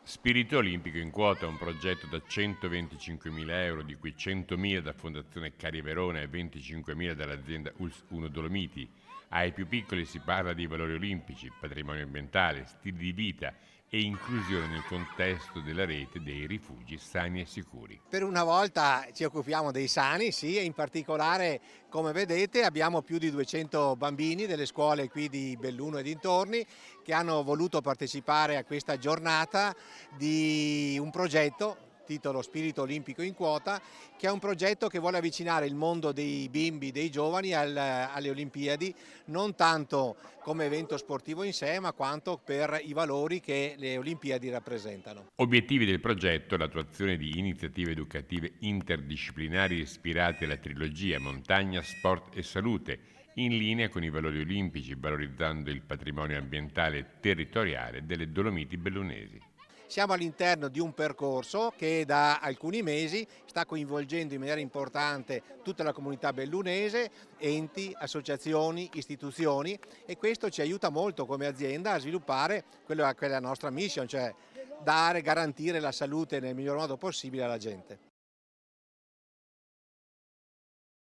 Spirito Olimpico in Quota è un progetto da 125.000 euro, di cui 100.000 da Fondazione Cari Verona e 25.000 dall'azienda ULS 1 Dolomiti. Ai più piccoli si parla di valori olimpici, patrimonio ambientale, stili di vita e inclusione nel contesto della rete dei rifugi sani e sicuri. Per una volta ci occupiamo dei sani, sì, e in particolare, come vedete, abbiamo più di 200 bambini delle scuole qui di Belluno e dintorni che hanno voluto partecipare a questa giornata di un progetto titolo Spirito Olimpico in Quota, che è un progetto che vuole avvicinare il mondo dei bimbi, dei giovani alle Olimpiadi, non tanto come evento sportivo in sé, ma quanto per i valori che le Olimpiadi rappresentano. Obiettivi del progetto: l'attuazione di iniziative educative interdisciplinari ispirate alla trilogia montagna, sport e salute, in linea con i valori olimpici, valorizzando il patrimonio ambientale e territoriale delle Dolomiti bellunesi. Siamo all'interno di un percorso che da alcuni mesi sta coinvolgendo in maniera importante tutta la comunità bellunese, enti, associazioni, istituzioni, e questo ci aiuta molto come azienda a sviluppare quella che è la nostra mission, cioè garantire la salute nel miglior modo possibile alla gente.